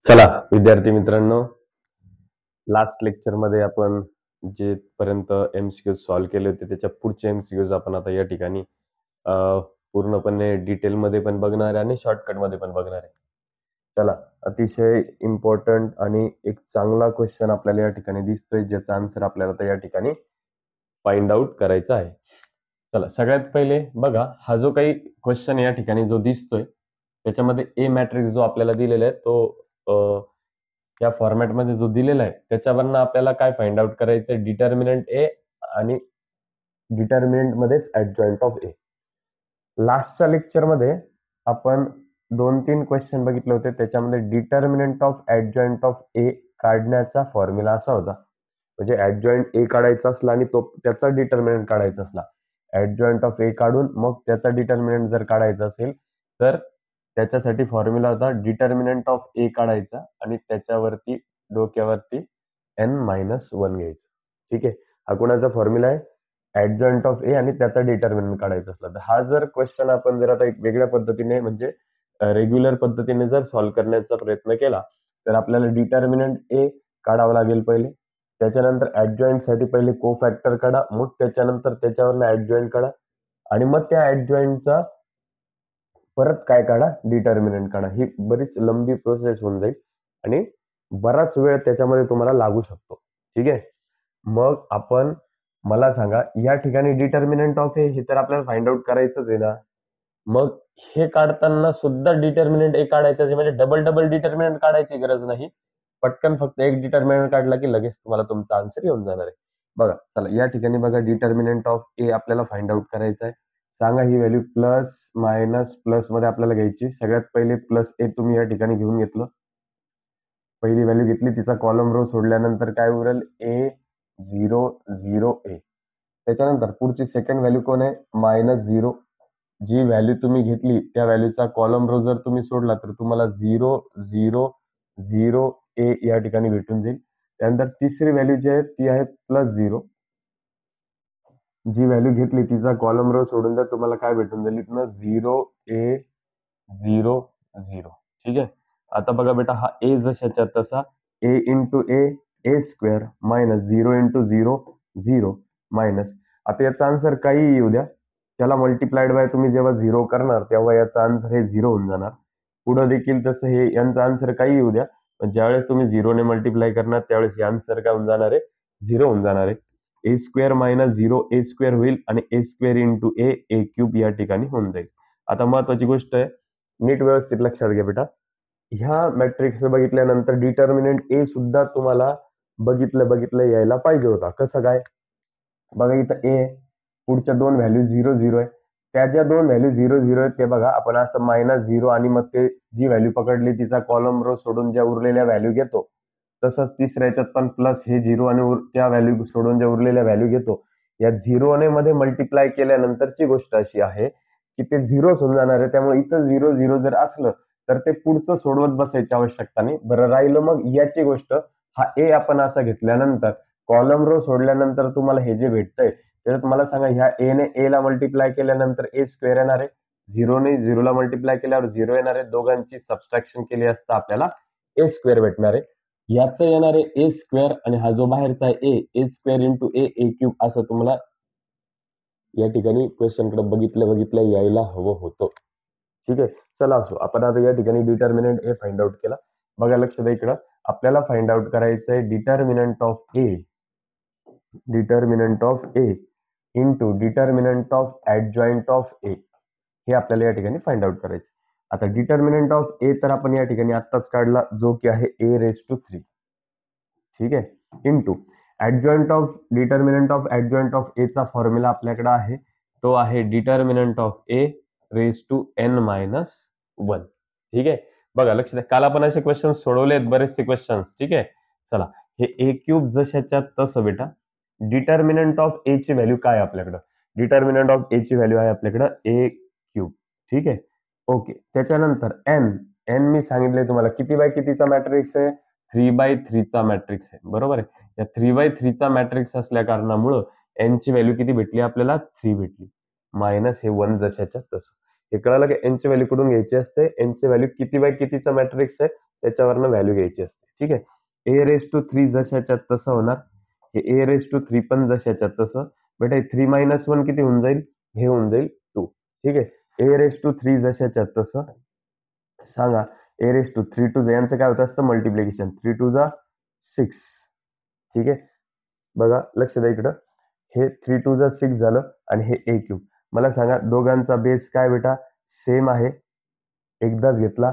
चला विद्यार्थी मित्रांनो, लास्ट लेक्चर मध्ये आपण जे पर्यंत एमसीक्यूज सॉल्व्ह केले होते त्याच्या पुढचे एमसीक्यूज आपण आता या ठिकाणी अ, पूर्णपणे डिटेल मध्ये पण बघणार आहे आणि शॉर्टकट मध्ये पण बघणार आहे. चला, अतिशय इम्पॉर्टंट आणि एक चांगला क्वेश्चन आपल्याला या ठिकाणी दिसतोय, ज्याचा आन्सर आपल्याला आता या ठिकाणी फाइंड आउट करायचा आहे. चला, सगळ्यात पहिले बघा, हा जो काही क्वेश्चन या ठिकाणी जो दिसतोय त्याच्यामध्ये ए मॅट्रिक्स जो आपल्याला दिलेला आहे तो या फॉर्मॅटमध्ये जो दिलेला आहे त्याच्यावरनं आपल्याला काय फाइंड आउट करायचं, डिटर्मिनंट ए आणि डिटर्मिनंट मध्येच ऍडजॉइंट ऑफ ए. लास्टच्या लेक्चरमध्ये आपण 2-3 क्वेश्चन बघितले होते, त्याच्यामध्ये डिटर्मिनंट ऑफ ऍडजॉइंट ऑफ ए काढण्याचा फॉर्म्युला असा होता, म्हणजे ऍडजॉइंट ए काढायचा असला आणि तो त्याचा डिटर्मिनंट काढायचा असला, ऍडजॉइंट ऑफ ए काढून मग त्याचा डिटर्मिनंट जर काढायचा असेल तर त्याच्यासाठी फॉर्म्युला होता डिटर्मिनंट ऑफ ए काढायचा आणि त्याच्यावरती डोक्यावरती n-1 घ्यायचं. ठीक आहे, हा कोणाचा फॉर्म्युला आहे? ऍडजॉइंट ऑफ ए आणि त्याचा डिटर्मिनंट काढायचा असला तर हा जर क्वेश्चन आपण जर आता एक वेगळ्या पद्धतीने म्हणजे रेग्युलर पद्धतीने जर सॉल्व्ह करण्याचा प्रयत्न केला तर आपल्याला डिटर्मिनंट ए काढावं लागेल पहिले, त्याच्यानंतर ऍडजॉइंट साठी पहिले को फॅक्टर काढा, मग त्याच्यानंतर त्याच्यावरनं ऍडजॉइंट काढा आणि मग त्या ऍडजॉइंटचा परत काय काढा, डिटर्मिनंट काढा. ही बरीच लंबी प्रोसेस होऊन जाईल आणि बराच वेळ त्याच्यामध्ये तुम्हाला लागू शकतो. ठीक आहे, मग आपण मला सांगा, या ठिकाणी डिटर्मिनंट ऑफ ए हे तर आपल्याला फाइंड आउट करायचंच आहे ना, मग हे काढताना सुद्धा डिटर्मिनंट ए काढायचं आहे, म्हणजे डबल डबल डिटर्मिनंट काढायची गरज नाही. पटकन फक्त एक डिटर्मिनंट काढला की लगेच तुम्हाला तुमचा आन्सर येऊन जाणार आहे. बघा, चला या ठिकाणी बघा, डिटर्मिनंट ऑफ ए आपल्याला फाइंड आउट करायचं आहे. सांगा ही व्हॅल्यू प्लस मायनस प्लस मध्ये आपल्याला घ्यायची. सगळ्यात पहिले प्लस ए तुम्ही या ठिकाणी घेऊन घेतलं, पहिली व्हॅल्यू घेतली, तिचा कॉलम रो सोडल्यानंतर काय उरेल, ए 0 ए. त्याच्यानंतर पुढची सेकंड व्हॅल्यू कोण आहे, -0. जी व्हॅल्यू तुम्ही घेतली त्या व्हॅल्यूचा कॉलम रो जर तुम्ही सोडला तर तुम्हाला 0 0 0 ए या ठिकाणी भेटून जाईल. त्यानंतर तिसरी व्हॅल्यू जी आहे ती आहे +0. जी व्हॅल्यू घेतली तिचा कॉलम रो सोडून द्या, तुम्हाला काय भेटून जाईल इथनं, 0 ए 0 0. ठीक आहे, आता बघा बेटा, हा ए जशाच्या तसा, ए इंटू ए ए स्क्वेअर मायनस 0 इंटू 0 0 मायनस, आता याचा आन्सर काही येऊ द्या, त्याला मल्टिप्लाइड बाय तुम्ही जेव्हा 0 करणार तेव्हा याचा आन्सर हे 0 होऊन जाणार. पुढे देखील तसं हे यांचा आन्सर काही येऊ द्या, पण ज्यावेळेस तुम्ही 0 ने मल्टिप्लाय करणार त्यावेळेस हे आन्सर काय होऊन जाणार आहे, 0 होऊन जाणार आहे. ए स्क्वेअर मायनस 0 ए स्क्वेअर होईल आणि ए स्क्वेअर इंटू ए ए क्यूब या ठिकाणी होऊन जाईल. आता महत्वाची गोष्ट आहे, नीट व्यवस्थित लक्षात घ्या बेटा, ह्या मॅट्रिक्स बघितल्यानंतर डिटर्मिनंट ए सुद्धा तुम्हाला बघितलं यायला पाहिजे होता. कसं काय, बघा इथं ए पुढच्या दोन व्हॅल्यू 0 0 आहे, त्या ज्या दोन व्हॅल्यू 0 0 आहेत ते बघा आपण असं -0 आणि मग ते जी व्हॅल्यू पकडली तिचा कॉलम रो सोडून ज्या उरलेल्या व्हॅल्यू घेतो, तसंच तिसऱ्या याच्यात पण प्लस हे 0 आणि त्या व्हॅल्यू सोडून ज्या उरलेल्या व्हॅल्यू घेतो. या 0 ने मध्ये मल्टिप्लाय केल्यानंतरची गोष्ट अशी आहे की ते 0 होऊन जाणार आहे, त्यामुळे इथं 0 0 जर असलं तर ते पुढचं सोडवत बसायची आवश्यकता नाही. बरं राहिलं मग याची गोष्ट, हा ए आपण असा घेतल्यानंतर कॉलम रो सोडल्यानंतर तुम्हाला हे जे भेटतंय त्याच्यात मला सांगा, ह्या ए ने ए ला मल्टिप्लाय केल्यानंतर ए स्क्वेअर येणार आहे, 0 ने 0 ला मल्टिप्लाय केल्यावर 0 येणार आहे, दोघांची सबस्ट्रॅक्शन केली असता आपल्याला ए स्क्वेअर भेटणार आहे. याचं येणार आहे ए स्क्वेअर आणि हा जो बाहेरचा आहे ए स्क्वेअर इंटू ए ए क्यूब, असं तुम्हाला या ठिकाणी क्वेश्चन कडे बघितलं यायला हवं होतं. ठीक आहे, चला असो, आपण आता या ठिकाणी डिटर्मिनंट ए फाइंड आउट केला. बघा लक्ष द्या इकडं, आपल्याला फाइंड आउट करायचं आहे determinant of A into determinant of adjoint of A, हे आपल्याला या ठिकाणी फाइंड आउट करायचं. आता डिटर्मिनंट ऑफ ए तर आपण या ठिकाणी आत्ताच काढला, जो की आहे a⁻3. ठीक आहे, into determinant of adjoint of A चा फॉर्म्युला आपल्याकडे आहे, तो आहे डिटर्मिनंट ऑफ a⁻n-1. ठीक आहे, बघा लक्ष द्या, काल आपण असे क्वेश्चन सोडवले आहेत बरेचसे क्वेश्चन्स. ठीक आहे, चला, हे ए क्यूब जशाच्या तसं बेटा, डिटर्मिनंट ऑफ ए ची व्हॅल्यू काय आहे आपल्याकडं, डिटर्मिनंट ऑफ ए ची व्हॅल्यू आहे आपल्याकडं ए क्यूब. ठीक आहे, ओके. त्याच्यानंतर एन मी सांगितलंय तुम्हाला किती बाय कितीचा मॅट्रिक्स आहे, 3/3 चा मॅट्रिक्स आहे, बरोबर आहे. या 3/3 चा मॅट्रिक्स असल्या कारणामुळं एन ची व्हॅल्यू किती भेटली आपल्याला, 3 भेटली, मायनस हे 1 जशाच्या तसं. हे कळालं की एन ची व्हॅल्यू कुठून घ्यायची असते, एन ची व्हॅल्यू किती बाय कितीचा मॅट्रिक्स आहे त्याच्यावरनं व्हॅल्यू घ्यायची असते. ठीक आहे. ए रेस टू 3 जशाच्यात तसं होणार, हे ए रेस टू 3 पण जशाच्यात तसं. बेटा 3 - 1 किती होऊन जाईल, हे होऊन जाईल 2. ठीक आहे. ए रेस टू 3 जशाच्यात तसं सांगा, ए रेस टू 3 टू यांचं काय होतं असतं मल्टिप्लिकेशन, 3 टू जा 6. ठीक आहे. बघा लक्ष द्या इकडं, हे 3 टू जा 6 झालं आणि हे ए क्यूब. मला सांगा दोघांचा बेस काय बेटा सेम आहे, एकदाच घेतला,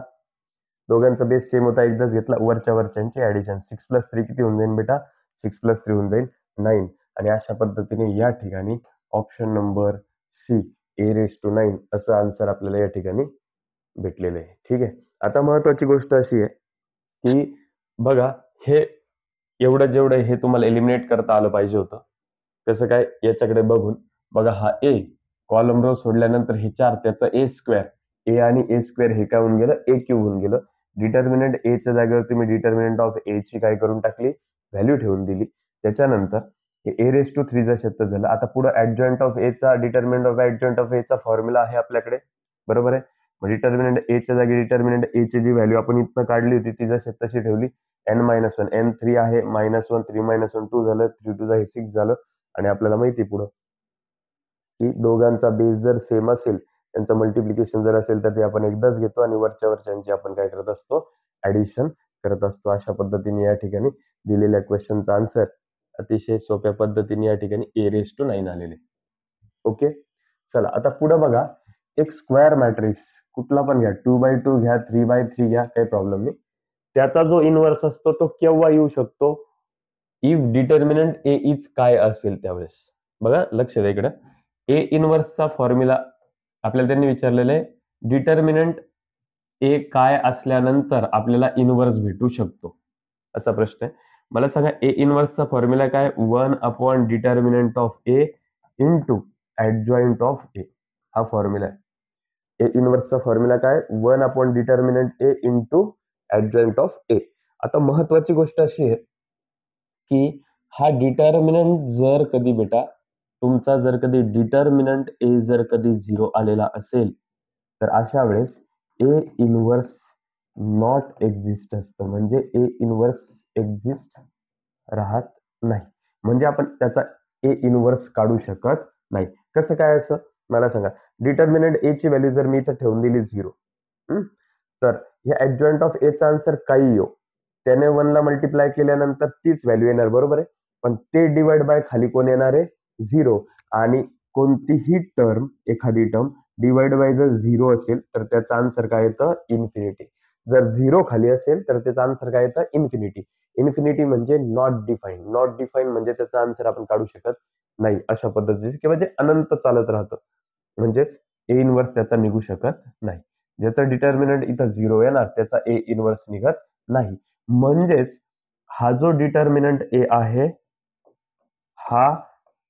दोघांचा बेस सेम होता एकदाच घेतला, वरच्या वरच्यांची ऍडिशन 6 + 3 किती होऊन जाईल बेटा, 6 + 3 होऊन जाईल 9. आणि अशा पद्धतीने या ठिकाणी option number C a raise to 9 असं आन्सर आपल्याला या ठिकाणी भेटलेलं आहे. ठीक आहे. आता महत्वाची गोष्ट अशी आहे की बघा हे एवढं जेवढं हे तुम्हाला एलिमिनेट करता आलं पाहिजे होतं. कसं काय याच्याकडे बघून बघा, हा ए कॉलम रो सोडल्यानंतर हे 4 त्याचा ए स्क्वेअर, ए आणि ए स्क्वेअर हे काय होऊन गेलं ए क्यूब होऊन गेलं. डिटर्मिनंट ए च्या जागेवरती मी डिटर्मिनंट ऑफ ए ची काय करून टाकली व्हॅल्यू ठेवून दिली. त्याच्यानंतर हे ए रेस टू 3 जशाचं झालं. आता पुढे ऍडजॉइंट ऑफ ए चा determinant of adjoint of A चा फॉर्म्युला आहे आपल्याकडे, बरोबर आहे. मग डिटर्मिनंट ए च्या जागी डिटर्मिनंट ए ची जी व्हॅल्यू आपण इथनं काढली होती ती जशी तशी ठेवली. n-1 n3 आहे -1 3 - 1 2 झालं, 3 टू जा 6 झालं. आणि आपल्याला माहिती पुढं की दोघांचा बेस जर सेम असेल, त्यांचं मल्टिप्लिकेशन जर असेल तर ते आपण एकदाच घेतो आणि वरच्या वरच्यांची आपण काय करत असतो ऍडिशन करत असतो. अशा पद्धतीने या ठिकाणी दिलेल्या क्वेश्चनचा आन्सर अतिशय सोप्या पद्धतीने या ठिकाणी ए रेस टू 9 आलेले. ओके. चला आता पुढे बघा, एक स्क्वेअर मॅट्रिक्स कुठला पण घ्या, 2x2 घ्या, 3x3 घ्या, काही प्रॉब्लेम नाही. त्याचा जो इन्व्हर्स असतो तो केव्हा येऊ शकतो, इफ डिटर्मिनंट ए इज काय असेल त्यावेळेस. बघा लक्ष द्या इकडे, ए इन्व्हर्सचा फॉर्म्युला आपल्याला त्यांनी विचारलेलं आहे, डिटर्मिनंट ए काय असल्यानंतर आपल्याला इन्व्हर्स भेटू शकतो असा प्रश्न आहे. मला सांगा ए इन्व्हर्सचा फॉर्म्युला काय, 1 determinant of A into adjoint of A, हा फॉर्म्युला आहे. ए इन्व्हर्सचा फॉर्म्युला काय, 1 determinant A into adjoint of A. आता महत्वाची गोष्ट अशी आहे की हा डिटर्मिनंट जर कधी बेटा तुमचा जर कधी डिटर्मिनंट ए जर कधी 0 आलेला असेल तर अशा वेळेस ए इन्व्हर्स नॉट एक्झिस्ट असतं, म्हणजे ए इन्व्हर्स एक्झिस्ट राहत नाही, म्हणजे आपण त्याचा ए इन्व्हर्स काढू शकत नाही. कसं काय असं मला सांगा, डिटर्मिनंट ए ची व्हॅल्यू जर मी इथं ठेवून दिली 0, तर हे ऍडजॉइंट ऑफ ए चा आन्सर काही येऊ, त्याने 1 ला मल्टिप्लाय केल्यानंतर तीच व्हॅल्यू येणार, बरोबर आहे. पण ते डिवाइड बाय खाली कोण येणार आहे 0. आणि कोणतीही टर्म, एखादी टर्म डिवाइड बाय जर 0 असेल तर त्याचा आन्सर काय येतं इन्फिनिटी. जर 0 खाली असेल तर त्याचा आन्सर काय येतं इन्फिनिटी. इन्फिनिटी म्हणजे नॉट डिफाईन, नॉट डिफाईन म्हणजे त्याचा आन्सर आपण काढू शकत नाही अशा पद्धतीचे, किंवा जे अनंत चालत राहतं म्हणजेच ए इन्व्हर्स त्याचा निघू शकत नाही. ज्याचा डिटर्मिनंट इथं 0 येणार त्याचा ए इन्व्हर्स निघत नाही. म्हणजेच हा जो डिटर्मिनंट ए आहे हा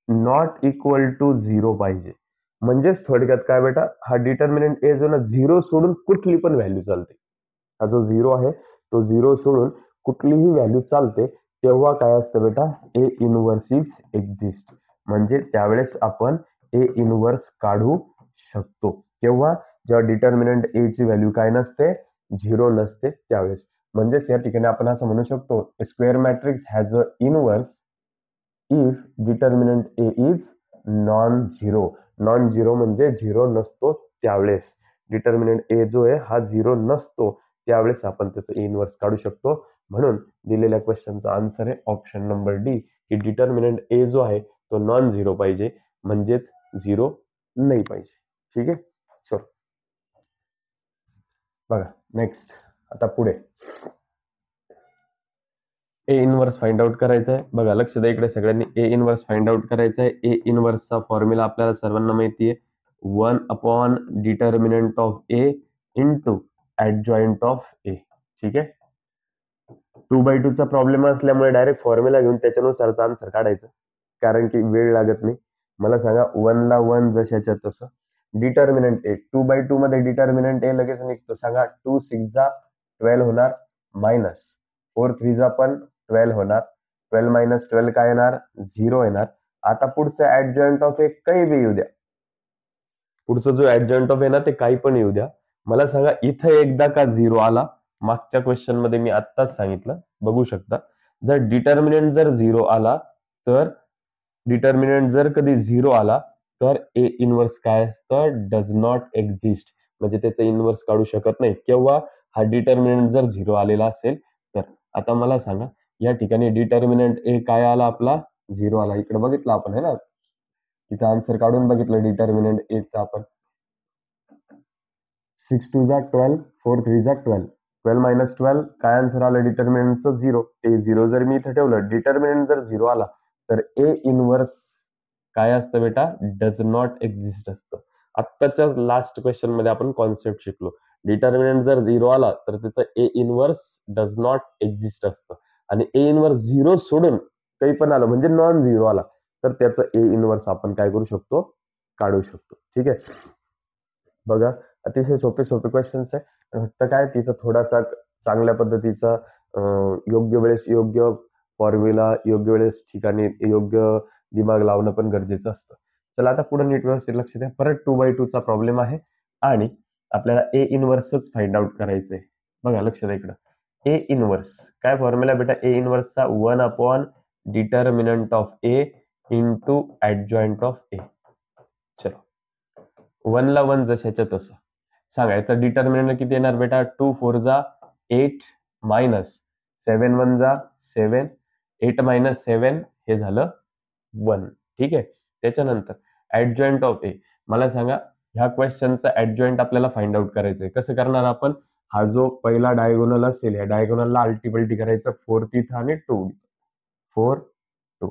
नॉट इक्वल टू 0 पाहिजे. म्हणजेच थोडक्यात काय बेटा, हा डिटर्मिनंट ए जो ना 0 सोडून कुठली पण व्हॅल्यू चालते. हा जो 0 आहे तो 0 सोडून कुठलीही व्हॅल्यू चालते. तेव्हा काय असतं बेटा, ए इन्व्हर्स इज एक्झिस्ट, म्हणजे त्यावेळेस आपण ए इन्व्हर्स काढू शकतो. तेव्हा जेव्हा डिटर्मिनंट ए ची व्हॅल्यू काय नसते 0 नसते त्यावेळेस. म्हणजेच या ठिकाणी आपण असं म्हणू शकतो, square matrix has a inverse if determinant A is non zero. Non zero म्हणजे 0 नसतो त्यावेळेस. डिटर्मिनंट ए जो आहे हा 0 नसतो त्यावेळेस आपण त्याचं इन्व्हर्स काढू शकतो. म्हणून दिलेल्या क्वेश्चनचा आन्सर आहे ऑप्शन नंबर डी, की डिटर्मिनंट ए जो आहे तो नॉन झिरो पाहिजे, म्हणजेच 0 नाही पाहिजे. ठीक आहे. सो बघा नेक्स्ट, आता पुढे ए इन्व्हर्स फाइंड आउट करायचं आहे. बघा लक्ष द्या इकडे सगळ्यांनी, ए इन्व्हर्स फाइंड आउट करायचं आहे. ए इन्व्हर्सचा फॉर्म्युला आपल्याला सर्वांना माहिती आहे, 1 determinant of A into adjoint of A. ठीक आहे. 2/2 चा प्रॉब्लेम असल्यामुळे डायरेक्ट फॉर्म्युला घेऊन त्याच्यानुसारचा आन्सर काढायचं, कारण की वेळ लागत नाही. मला सांगा 1 ला 1 जशाच्या तसं, डिटर्मिनंट ए 2/2 मध्ये डिटर्मिनंट ए लगेच निघतो. सांगा 2 6 जा 12 होणार, मायनस 4 3 जा पण 12 होणार, 12 - 12 काय येणार 0 येणार. आता पुढचं ऍडजॉइंट ऑफ ए काही बी येऊ द्या, पुढचा जो ऍडजॉइंट ऑफ आहे ना ते काही पण येऊ द्या. मला सांगा इथं एकदा का 0 आला? मागच्या क्वेश्चन मध्ये मी आत्ताच सांगितलं, बघू शकता. जर डिटर्मिनंट जर 0 आला तर डिटर्मिनंट जर कधी 0 आला तर ए इनव्हर्स काय असतं? Does not exist. म्हणजे त्याचं इनव्हर्स काढू शकत नाही. केव्हा? हा डिटर्मिनंट जर 0 आलेला असेल तर. आता मला सांगा या ठिकाणी डिटर्मिनंट ए काय आला आपला? 0 आला. इकडे बघितलं आपण है ना, इथं आन्सर काढून बघितलं डिटर्मिनंट ए चा आपण. 6 2 जा 12, 4 3 जा 12. 12 मायनस 12 काय आन्सर आलं डिटर्मिनंटचं? 0. ते 0 जर मी इथं ठेवलं, डिटर्मिनंट जर 0 आला तर ए इनव्हर्स काय असतं बेटा? डज नॉट एक्झिस्ट असतं. आत्ताच्याच लास्ट क्वेश्चन मध्ये आपण कॉन्सेप्ट शिकलो. डिटर्मिनंट जर 0 आला तर त्याचं ए इनव्हर्स डज नॉट एक्झिस्ट असतं. आणि ए इनव्हर्स 0 सोडून काही पण आलं म्हणजे नॉन 0 आला तर त्याचं ए इनव्हर्स आपण काय करू शकतो? काढू शकतो. ठीक आहे. बघा अतिशय सोपे सोपे क्वेश्चन्स आहे. फक्त काय तिथं थोडासा चांगल्या पद्धतीचा योग्य वेळेस योग्य फॉर्म्युला, योग्य वेळेस ठिकाणी योग्य दिमाग लावणं पण गरजेचं असतं. चला आता पुढे नीट व्यवस्थित लक्ष द्या. परत 2/2 चा प्रॉब्लेम आहे आणि आपल्याला ए इनव्हर्सच फाइंड आउट करायचंय. बघा लक्ष द्या इकडं. ए इनव्हर्स काय फॉर्म्युला बेटा? ए इनव्हर्सचा 1 determinant of A into adjoint of A. चलो 1 ला 1 जशाच्या तसं. सांगा याचा डिटर्मिनंट किती येणार बेटा? 2 4 जा 8 मायनस 7 1 जा 7. 8 मायनस 7 हे झालं 1. ठीक आहे. त्याच्यानंतर ऍडजॉइंट ऑफ ए. मला सांगा ह्या क्वेश्चनचा ऍडजॉइंट आपल्याला फाइंड आउट करायचंय. कसं करणार आपण? हा जो पहिला डायगोनल असेल या डायगोनलला अल्टिपल्टी करायचं. 4 तिथं आणि 2 4 2.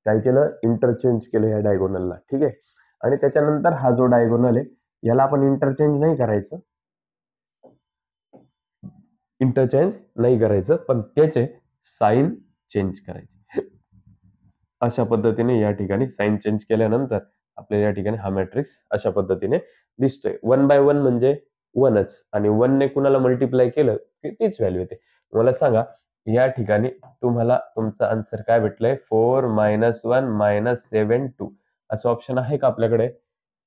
काय केलं? इंटरचेंज केलं या डायगोनलला. ठीक आहे. आणि त्याच्यानंतर हा जो डायगोनल आहे याला आपण इंटरचेंज नाही करायचं. इंटरचेंज नाही करायचं पण त्याचे साइन चेंज करायचे. अशा पद्धतीने या ठिकाणी साइन चेंज केल्यानंतर आपल्याला या ठिकाणी हा मॅट्रिक्स अशा पद्धतीने दिसतोय. 1/1 म्हणजे 1च आणि 1 ने कुणाला मल्टिप्लाय केलं की तीच व्हॅल्यू येते. मला सांगा या ठिकाणी तुम्हाला तुमचा आन्सर काय भेटलंय? 4 - 1 - 7 2 असं ऑप्शन आहे का आपल्याकडे?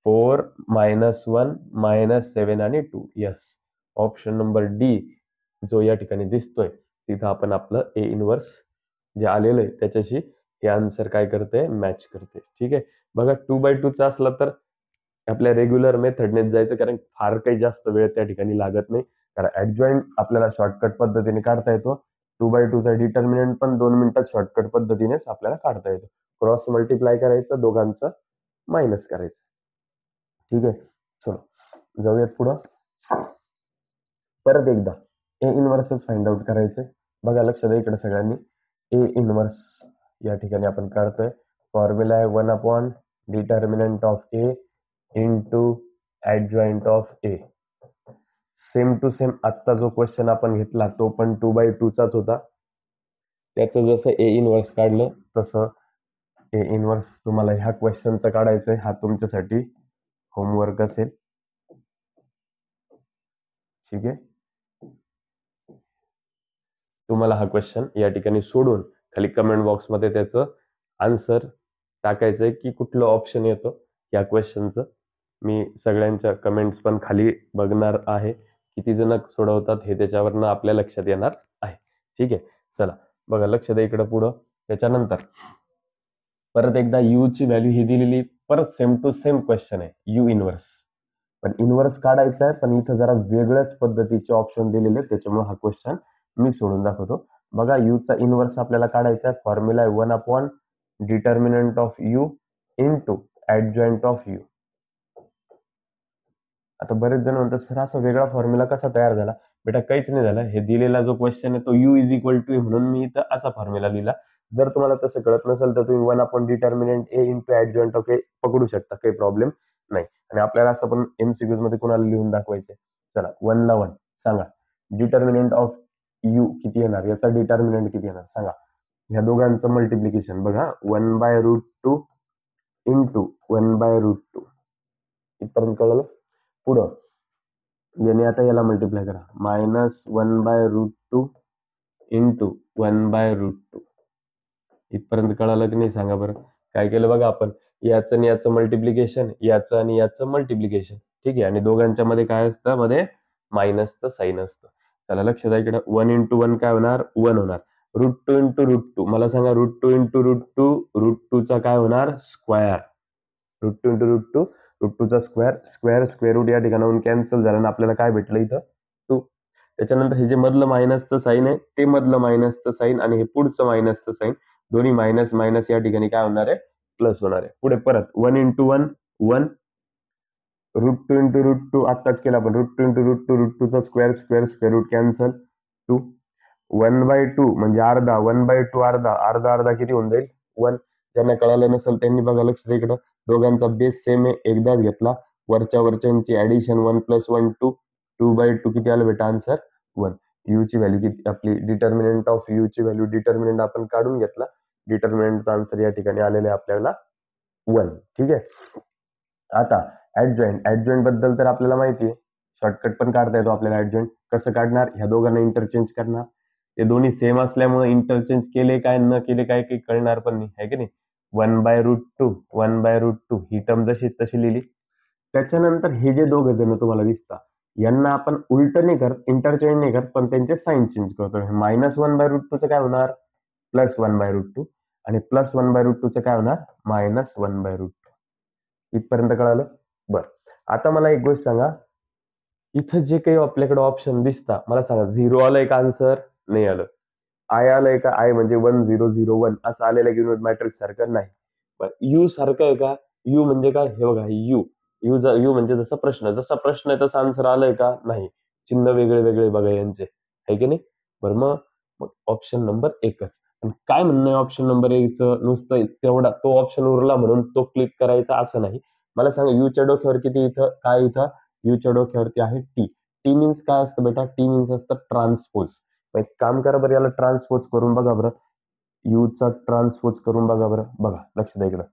4 - 1 - 7 आणि 2. येस. ऑप्शन नंबर डी जो या ठिकाणी दिसतोय तिथं आपण आपलं ए इनव्हर्स जे आलेलं आहे त्याच्याशी हे आन्सर काय करते? मॅच करते. ठीक आहे. बघा 2/2 चा असला तर आपल्या रेग्युलर मेथडनेच जायचं कारण फार काही जास्त वेळ त्या ठिकाणी लागत नाही. कारण ऍडजॉइंट आपल्याला शॉर्टकट पद्धतीने काढता येतो. 2/2 चा डिटर्मिनंट पण 2 मिनिटात शॉर्टकट पद्धतीनेच आपल्याला काढता येतो. क्रॉस मल्टिप्लाय करायचं, दोघांचं मायनस करायचं. ठीक आहे. चलो जाऊयात पुढं. परत एकदा ए इनव्हर्सच फाइंड आउट करायचंय. बघा लक्ष द्या इकडे सगळ्यांनी. ए इनव्हर्स या ठिकाणी आपण काढतोय. फॉर्म्युला आहे 1 determinant of A into adjoint of A. Same to same आत्ता जो क्वेश्चन आपण घेतला तो पण 2/2 चाच होता. त्याचं जसं ए इनव्हर्स काढलं तसं ए इनव्हर्स तुम्हाला ह्या क्वेश्चनचं काढायचंय. हा तुमच्यासाठी होमवर्क असेल. ठीक आहे. तुम्हाला हा क्वेश्चन या ठिकाणी सोडून खाली कमेंट बॉक्समध्ये त्याचं आन्सर टाकायचंय की कुठलं ऑप्शन येतं या क्वेश्चनचं. मी सगळ्यांच्या कमेंट्स पण खाली बघणार आहे. किती जण सोडवतात हे त्याच्यावरनं आपल्या लक्षात येणार आहे. ठीक आहे. चला बघा लक्ष द्या इकडं पुढं. त्याच्यानंतर परत एकदा यू ची व्हॅल्यू ही दिलेली. परत सेम टू सेम क्वेश्चन आहे. यू इनव्हर्स पण इनव्हर्स काढायचा आहे पण इथं जरा वेगळ्याच पद्धतीचे ऑप्शन दिलेले त्याच्यामुळे हा क्वेश्चन मी सोडून दाखवतो. बघा यू चा इनव्हर्स आपल्याला काढायचा आहे. फॉर्म्युला आहे 1 determinant of you into adjoint of you. आता बरेच जण म्हणतात सर असा वेगळा फॉर्म्युला कसा तयार झाला? बेटा काहीच नाही झालं. हे दिलेला जो क्वेश्चन आहे तो यू इज इक्वल टू म्हणून मी इथं असा फॉर्म्युला लिहिला. जर तुम्हाला तसं कळत नसेल तर तुम्ही 1 determinant A into adjoint of A पकडू शकता. काही प्रॉब्लेम नाही. आणि आपल्याला असं पण एमसीक्यूज मध्ये कुणाला लिहून दाखवायचंय. चला 1 ला 1 सांगा. डिटर्मिनंट ऑफ यू किती येणार? याचा डिटर्मिनंट किती येणार सांगा. ह्या दोघांचं मल्टिप्लिकेशन बघा 1/√2 इंटू 1/√2 इथपर्यंत कळलं. पुढं याने आता याला मल्टिप्लाय करा. -1/√2 इंटू 1/√2 इथपर्यंत कळालं की नाही सांगा बरं. काय केलं बघा आपण याचं आणि याचं मल्टिप्लिकेशन, याचं आणि याचं मल्टिप्लिकेशन. ठीक आहे, आणि दोघांच्या मध्ये काय असतं, मध्ये मायनसचं साईन असतं. चला लक्ष द्या इकडे, 1 इंटू 1 काय होणार, 1 होणार. √2 इंटू √2, मला सांगा √2 इंटू √2, √2चा काय होणार, स्क्वेअर. √2 इंटू √2, √2चा स्क्वेअर, स्क्वेअर रूट या ठिकाणाहून कॅन्सल झालं आणि आपल्याला काय भेटलं इथं, 2. त्याच्यानंतर हे जे मधलं मायनसचं साईन आहे ते मधलं मायनसचं साईन आणि हे पुढचं मायनसचं साईन, दोन्ही मायनस मायनस या ठिकाणी काय होणार आहे, प्लस होणार आहे. पुढे परत 1 इंटू 1 1, √2 इंटू √2 आत्ताच केला आपण, √2 इंटू √2, √2चा स्क्वेअर स्क्वेअर रूट कॅन्सल, 2. 1/2 म्हणजे अर्धा, 1/2 अर्धा, अर्धा अर्धा किती होऊन जाईल, 1. ज्यांना कळालं नसेल त्यांनी बघा लक्ष द्या इकडं, दोघांचा बेस सेम आहे, एकदाच घेतला, वरच्या वरच्यांची ऍडिशन 1 + 1 2, 2/2 किती आलं बेटा आन्सर, 1. यू ची व्हॅल्यू किती, आपली डिटर्मिनंट ऑफ यू ची व्हॅल्यू, डिटर्मिनंट आपण काढून घेतला, डिटर्मिनंटचा आन्सर या ठिकाणी आलेला आहे आपल्याला 1. ठीक आहे. आता ऍडजॉइंट बद्दल तर आपल्याला माहिती आहे, शॉर्टकट पण काढता येतो आपल्याला. ऍडजॉइंट कसं काढणार, ह्या दोघांना इंटरचेंज करणार, ते दोन्ही सेम असल्यामुळे इंटरचेंज केले काय न केले काय काही कळणार पण नाही, आहे की नाही. 1/√2 1/√2 ही टर्म जशी तशी लिहिली. त्याच्यानंतर हे जे दोघं जण तुम्हाला दिसतात, यांना आपण उलट नाही करत, इंटरचेंज नाही करत, पण त्यांचे साईन चेंज करतो. -1/√2चं काय होणार, +1/√2, आणि +1/√2चं काय होणार, -1/√2. इथपर्यंत कळालं. बरं, आता मला एक गोष्ट सांगा, इथं जे काही आपल्याकडे ऑप्शन दिसतात, मला सांगा 0 आलंय का आन्सर, नाही आलं. आय आलंय का, आय म्हणजे 1001 असं आलेलं युनिट मॅट्रिक्स सारखं नाही. बरं, यू सारखं आहे का, यू म्हणजे काय, हे बघा यू, यू म्हणजे जसा प्रश्न आहे तसं आन्सर आलंय का, नाही. चिन्ह वेगळे वेगळे बघा यांचे, आहे की नाही. बरं, मग मग ऑप्शन नंबर एकच. आणि काय म्हणणं आहे ऑप्शन नंबर एकचं, नुसतं तेवढा तो ऑप्शन उरला म्हणून तो क्लिक करायचा असं नाही. मला सांगा यूच्या डोक्यावर किती, इथं काय, इथं यूच्या डोक्यावरती आहे टी. टी मीन्स काय असतं बेटा, टी मीन्स असतं ट्रान्सपोज. एक काम करा बरं, याला ट्रान्सपोज करून बघा बरं, यूचा ट्रान्सपोज करून बघा बरं, बघा लक्ष द्या इकडं,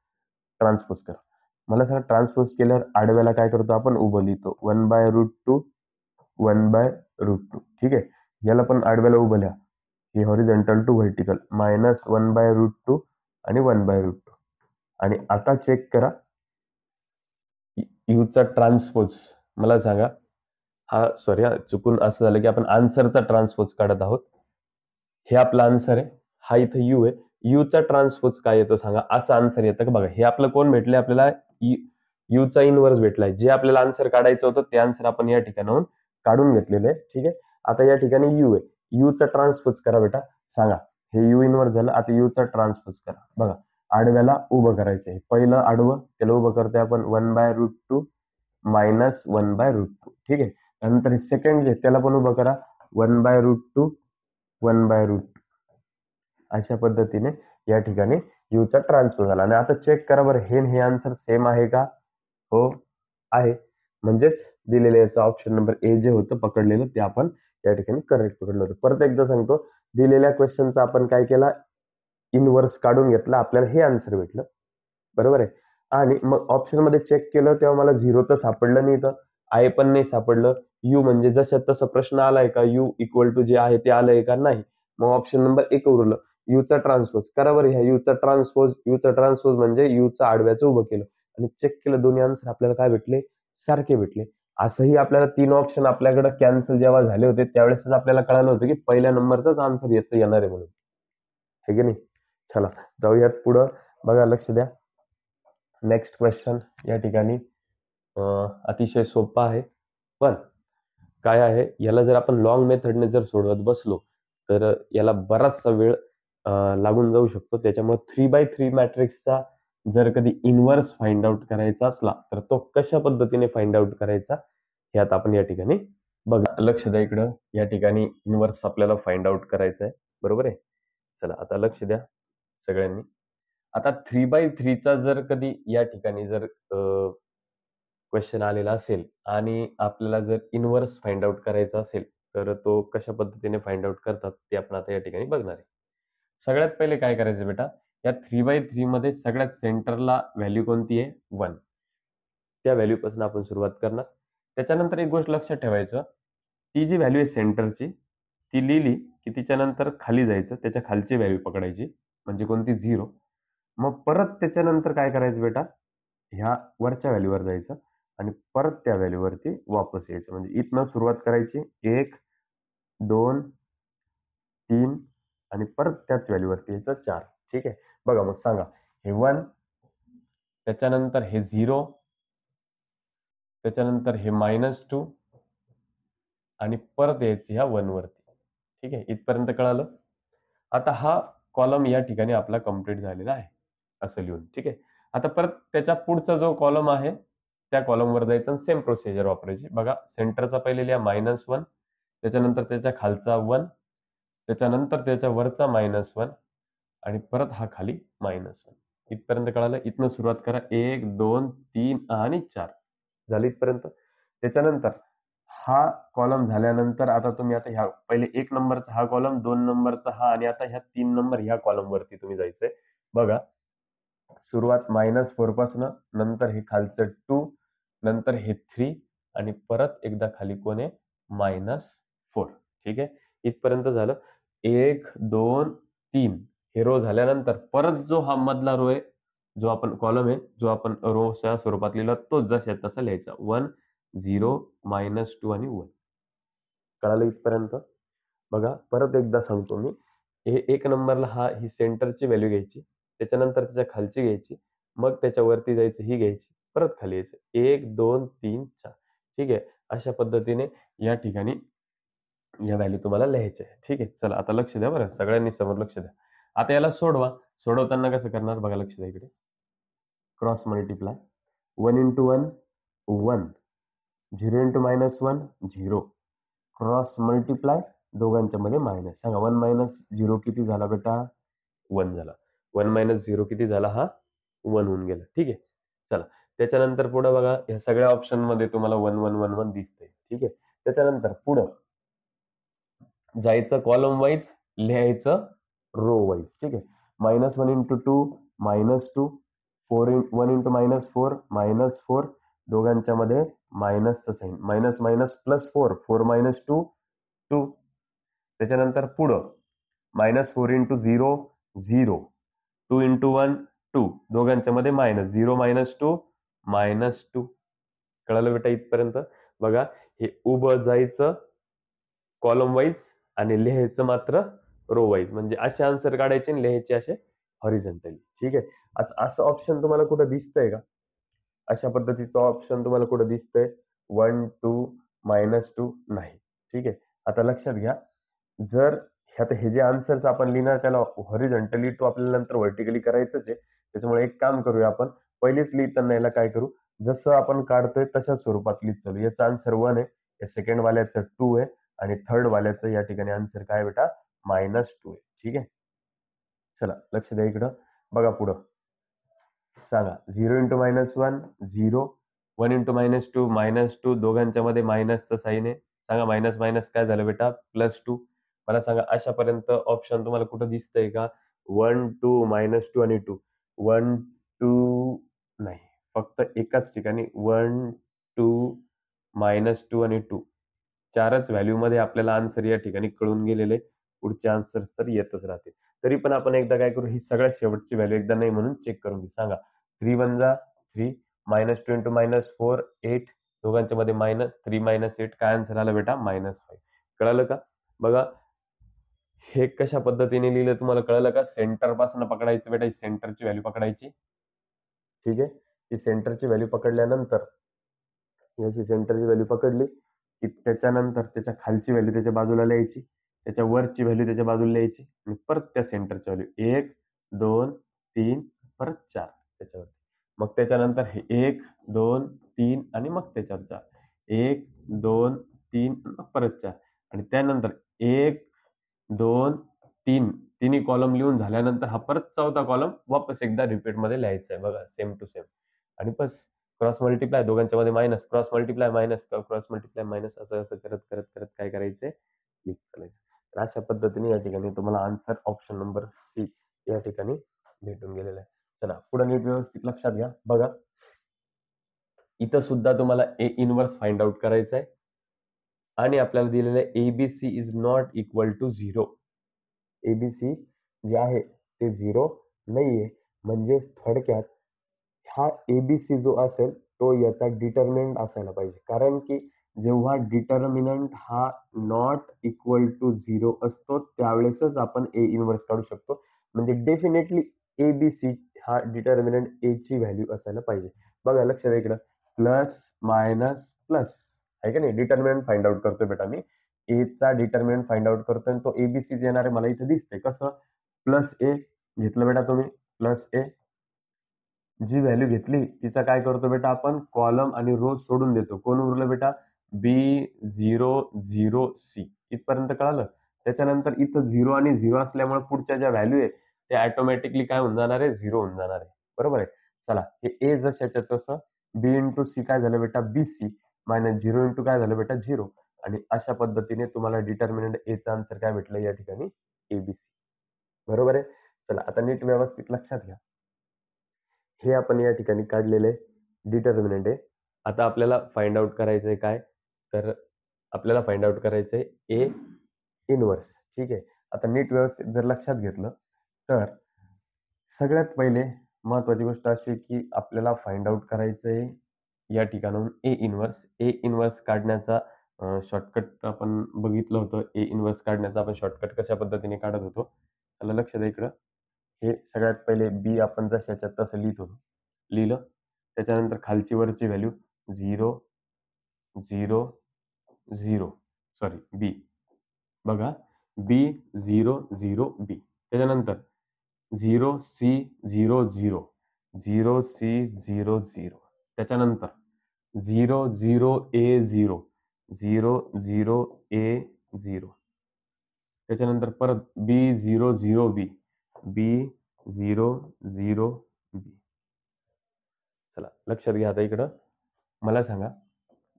ट्रान्सपोज करा. मला सांगा ट्रान्सपोज केल्यावर आडव्याला काय करतो आपण, उभं लिहितो, 1/√2 1/√2. ठीक आहे, याला पण आडव्याला उभं लिहा, हे हॉरिझॉन्टल टू व्हर्टिकल, -1/√2 आणि 1/√2. आणि आता चेक करा यूचा ट्रान्सपोज. मला सांगा, हा सॉरी, चुकून असं झालं की आपण आन्सरचा ट्रान्सपोज काढत आहोत. हे आपला आन्सर आहे, हा इथं यू आहे, यूचा ट्रान्सपोज काय येतो सांगा, असं आन्सर येतं का बघा. हे आपलं कोण भेटले आपल्याला, यूचा इनवर्स भेटलाय. जे आपल्याला आन्सर काढायचं होतं ते आन्सर आपण या ठिकाणाहून काढून घेतलेलं आहे. ठीक आहे, आता या ठिकाणी यू आहे, यूचा ट्रान्सपोज करा बेटा, सांगा. हे यू इनवर्स झालं, आता यूचा ट्रान्सपोज करा. बघा, आडव्याला उभं करायचंय, पहिलं आडवं त्याला उभं करतोय आपण 1/√2 -1/√2. ठीक आहे, त्यानंतर सेकंड जे त्याला पण उभं करा, 1/√2 1/√2. अशा पद्धतीने या ठिकाणी यूचा ट्रान्सफर झाला. आणि आता चेक करा बरं, हे आन्सर सेम आहे का, हो आहे, म्हणजेच दिलेलं याचं ऑप्शन नंबर ए जे होतं पकडलेलं ते आपण या ठिकाणी करेक्ट पकडलं होतं. परत एकदा सांगतो, दिलेल्या क्वेश्चनचा आपण काय केला, इनवर्स काढून घेतला, आपल्याला हे आन्सर भेटलं, बरोबर आहे. आणि मग ऑप्शन मध्ये चेक केलं तेव्हा मला 0 तर सापडलं नाही, इथं आय पण नाही सापडलं, यू म्हणजे जसं तसं प्रश्न आलाय का, यू इक्वल टू जे आहे ते आलंय का, नाही. मग ऑप्शन नंबर एक उरलं, यूचा ट्रान्सपोज करा बरं. ह्या यूचा ट्रान्सपोज म्हणजे यूचा आडव्याचं उभं केलं आणि चेक केलं, दोन्ही आन्सर आपल्याला काय भेटले, सारखे भेटले. असंही आपल्याला 3 ऑप्शन आपल्याकडे कॅन्सल जेव्हा झाले होते त्यावेळेसच आपल्याला कळालं होतं की पहिल्या नंबरचाच आन्सर याचं येणार आहे म्हणून, हे की नाही. चला जाऊयात पुढं, बघा लक्ष द्या. नेक्स्ट क्वेश्चन या ठिकाणी अतिशय सोपा आहे, पण काय आहे, याला जर आपण लॉंग मेथडने जर सोडवत बसलो तर याला बराचसा वेळ लागून जाऊ शकतो. त्याच्यामुळे 3x3 मॅट्रिक्सचा जर कधी इनव्हर्स फाइंड आउट करायचा असला तर तो कशा पद्धतीने फाइंड आउट करायचा हे आता आपण या ठिकाणी बघा. लक्ष द्या इकडं, या ठिकाणी इनव्हर्स आपल्याला फाइंड आउट करायचं आहे, बरोबर आहे. चला आता लक्ष द्या सगळ्यांनी. आता 3x3चा जर कधी या ठिकाणी जर क्वेश्चन आलेला असेल आणि आपल्याला जर इनव्हर्स फाइंड आउट करायचा असेल तर तो कशा पद्धतीने फाइंड आउट करतात ते आपण आता या ठिकाणी बघणार आहे. सगळ्यात पहिले काय करायचं बेटा, या 3x3 मध्ये सगळ्यात सेंटरला व्हॅल्यू कोणती आहे, 1. त्या व्हॅल्यू पासून आपण सुरुवात करणार. त्याच्यानंतर एक गोष्ट लक्षात ठेवायचं, ती जी व्हॅल्यू आहे सेंटरची ती लिहिली की तिच्यानंतर खाली जायचं, त्याच्या खालची व्हॅल्यू पकडायची म्हणजे कोणती, 0. मग परत त्याच्यानंतर काय करायचं बेटा, ह्या वरच्या व्हॅल्यूवर जायचं आणि परत त्या व्हॅल्यूवरती वापस यायचं. म्हणजे इथनं सुरुवात करायची 1, 2, 3 आणि परत त्याच व्हॅल्यूवरती यायचं 4. ठीक आहे. बघा मग सांगा, हे 1, त्याच्यानंतर हे 0, त्याच्यानंतर हे -2 आणि परत यायचं ह्या 1 वरती. ठीक आहे. इथपर्यंत कळालं? आता हा कॉलम या ठिकाणी आपला कंप्लीट झालेला आहे. असं लिहून. ठीक आहे. आता परत त्याच्या पुढचा जो कॉलम आहे, त्या कॉलमवर जायचं आणि सेम प्रोसिजर वापरायची. बघा सेंटरचा पहिले लिहा -1, त्याच्यानंतर त्याच्या खालचा 1, त्याच्यानंतर त्याच्या वरचा -1 आणि परत हा खाली -1. इथपर्यंत कळालं? इथनं सुरुवात करा. 1, 2, 3 आणि 4. झालं इथपर्यंत? त्याच्यानंतर हा कॉलम झाल्यानंतर आता तुम्ही आता ह्या पहिले 1 नंबरचा हा कॉलम, 2 नंबरचा हा आणि आता ह्या 3 नंबर ह्या कॉलमवरती तुम्ही जायचंय. बघा, सुरुवात -4 पासनं, नंतर हे खालचं 2, नंतर हे 3 आणि परत एकदा खाली कोण आहे? -4. ठीक आहे. इथपर्यंत झालं. 1, 2, 3 हे रो झाल्यानंतर परत जो हा मधला रो आहे, जो आपण कॉलम आहे, जो आपण रोच्या स्वरूपात लिहिला तोच जसा आहे तसा लिहायचा. 1, 0, -2 आणि 1. कळालं इथपर्यंत? बघा परत एकदा सांगतो मी. हे 1 नंबरला ही सेंटरची व्हॅल्यू घ्यायची. त्याच्यानंतर त्याच्या खालची घ्यायची. मग त्याच्यावरती जायचं, ही घ्यायची. परत खाली यायचं. 1, 2, 3, 4. ठीक आहे. अशा पद्धतीने या ठिकाणी या व्हॅल्यू तुम्हाला लिहायच्या आहे. ठीक आहे. चला आता लक्ष द्या बरं. सगळ्यांनी समोर लक्ष द्या. आता याला सोडवा. सोडवताना कसं करणार बघा, लक्ष द्या इकडे. Cross multiply. 1 into 1, 1. 0 into -1, 0. Cross multiply, दोघांच्या मध्ये मायनस. सांगा 1 - 0 किती झाला बेटा? 1 झाला. 1 - 0 किती झाला? हा 1 होऊन गेला. ठीक आहे. चला त्याच्यानंतर पुढे बघा, ह्या सगळ्या ऑप्शनमध्ये तुम्हाला 1, 1, 1, 1 दिसतंय. ठीक आहे. त्याच्यानंतर पुढं जायचं कॉलम वाईज, लिहायचं रो वाईज. ठीक आहे. -1 into 2, -2. 1 into -4, -4. दोघांच्या मध्ये मायनसचं साइन. Minus minus plus 4. 4 - 2, 2. त्याच्यानंतर पुढं -4 into 0, 0. 2 into 1, 2. दोघांच्या मध्ये मायनस. 0 - 2, -2. कळालं बेटा इथपर्यंत? बघा, हे उभं जायचं कॉलम वाईज आणि लिहायचं मात्र रो वाईज. म्हणजे असे आन्सर काढायचे आणि लिहायचे असे हॉरिझॉन्टली. ठीक आहे. असं ऑप्शन तुम्हाला कुठं दिसतंय का? अशा पद्धतीचं ऑप्शन तुम्हाला कुठं दिसतंय? 1, 2, -2 नाही. ठीक आहे. आता लक्षात घ्या, जर आता हे जे आन्सर्स आपण लिहिणार त्याला हॉरिझॉन्टली टू आपल्याला नंतर व्हर्टिकली करायचंच आहे. त्याच्यामुळे एक काम करूया आपण. पहिलेच लिहिताना याला काय करू, जसं आपण काढतोय तशाच स्वरूपात लिहित चालू. याचं आन्सर 1 आहे, या सेकंड वाल्याचं 2 आहे आणि थर्ड वाल्याचं या ठिकाणी आन्सर काय बेटा? -2 आहे. ठीक आहे. चला लक्ष द्या इकडं. बघा पुढं. सांगा 0 into -1, 0. 1 into -2, -2. दोघांच्या मध्ये मायनसचं साइन आहे. सांगा मायनस मायनस काय झालं बेटा? +2. मला सांगा अशापर्यंत ऑप्शन तुम्हाला कुठं दिसतंय का? 1, 2, -2 आणि 2. 1, 2 नाही. फक्त एकाच ठिकाणी 1, 2, -2 आणि 2. 4च व्हॅल्यूमध्ये आपल्याला आन्सर या ठिकाणी कळून गेलेले. पुढचे आन्सर्स तर येतच राहतील. तरी पण आपण एकदा काय करू, ही सगळ्यात शेवटची व्हॅल्यू एकदा नाही म्हणून चेक करून घेऊ. सांगा 3 1 जा 3, -2 into -4, 8. दोघांच्या मध्ये मायनस. 3 - 8 काय आन्सर आला बेटा? -5. कळालं का? बघा, हे कशा पद्धतीने लिहिलं तुम्हाला कळलं का? सेंटर पासून पकडायचं बेटा, सेंटरची व्हॅल्यू पकडायची. ठीक आहे. ही सेंटरची व्हॅल्यू पकडल्यानंतर याची सेंटरची व्हॅल्यू पकडली की त्याच्यानंतर त्याच्या खालची व्हॅल्यू त्याच्या बाजूला लिहायची. त्याच्या वरची व्हॅल्यू त्याच्या बाजूला लिहायची आणि परत त्या सेंटरची व्हॅल्यू 1, 2, 3 परत 4 त्याच्यावरती. मग त्याच्यानंतर हे 1, 2, 3 आणि मग त्याच्यावर 4. 1, 2, 3 मग परत 4 आणि त्यानंतर 1, 2, 3 तिन्ही कॉलम लिहून झाल्यानंतर हा परत चौथा कॉलम वापस एकदा रिपीटमध्ये लिहायचा आहे. बघा सेम टू सेम आणि बस. क्रॉस मल्टिप्लाय, दोघांच्या मध्ये minus, cross multiply minus, cross multiply minus, असं असं करत करत करत काय करायचंय? लिहित चालायचं. तर अशा पद्धतीने या ठिकाणी तुम्हाला आन्सर ऑप्शन नंबर सी या ठिकाणी भेटून गेलेला आहे. चला पुढे नीट व्यवस्थित लक्षात घ्या. बघा, इथं सुद्धा तुम्हाला ए इनवर्स फाइंड आउट करायचं आहे आणि आपल्याला दिलेलं आहे A B C is not equal to 0. A B C जे आहे ते 0 नाहीये. म्हणजे थोडक्यात हा एबीसी जो असेल तो याचा डिटर्मिनंट असायला पाहिजे. कारण की जेव्हा डिटर्मिनंट हा नॉट इक्वल टू 0 असतो त्यावेळेसच आपण ए इन्व्हर्स काढू शकतो. म्हणजे डेफिनेटली एबीसी हा डिटर्मिनंट ए ची व्हॅल्यू असायला पाहिजे. बघा लक्षात द्या इकडं प्लस मायनस प्लस आहे का नाही, डिटर्मिनंट फाइंड आउट करतोय बेटा मी. ए चा डिटर्मिनंट फाइंड आउट करतोय आणि तो एबीसी येणार आहे मला इथे दिसते कसं. प्लस ए घेतलं बेटा तुम्ही, प्लस ए जी व्हॅल्यू घेतली तिचा काय करतो बेटा आपण कॉलम आणि रो सोडून देतो. कोण उरलं बेटा B0 0 C इथपर्यंत कळालं. त्याच्यानंतर इथं 0 आणि 0 असल्यामुळे पुढच्या ज्या व्हॅल्यू आहे त्या ऑटोमॅटिकली काय होऊन जाणार आहे 0 होऊन जाणार आहे. बरोबर आहे. चला हे ए जशाच्या तसं B इंटू सी काय झालं बेटा BC मायनस 0 इंटू काय झालं बेटा 0 आणि अशा पद्धतीने तुम्हाला डिटर्मिनंट ए चा आन्सर काय भेटलं या ठिकाणी एबीसी. बरोबर आहे. चला आता नीट व्यवस्थित लक्षात घ्या. हे आपण या ठिकाणी काढलेले डिटर्मिनंट आहे. आता आपल्याला फाइंड आउट करायचंय काय, तर आपल्याला फाइंड आउट करायचंय ए इन्व्हर्स. ठीक आहे. आता नीट व्यवस्थित जर लक्षात घेतलं तर सगळ्यात पहिले महत्वाची गोष्ट अशी की आपल्याला फाइंड आउट करायचंय या ठिकाणाहून ए इन्व्हर्स. ए इन्व्हर्स काढण्याचा शॉर्टकट आपण बघितलं होतं. ए इन्व्हर्स काढण्याचा आपण शॉर्टकट कशा पद्धतीने काढत होतो. त्याला लक्ष द्या इकडं. हे सगळ्यात पहिले बी आपण जशाच्या तसं लिहिलं. त्याच्यानंतर खालची वरची व्हॅल्यू 0 0 0 सॉरी बी. बघा B0 0 B. त्याच्यानंतर 0C 0 0 0C 0 0. त्याच्यानंतर 0 0 A 0 0 0 A 0. त्याच्यानंतर परत B0 0 B B0 0 B. चला लक्षात घ्या आता इकडं. मला सांगा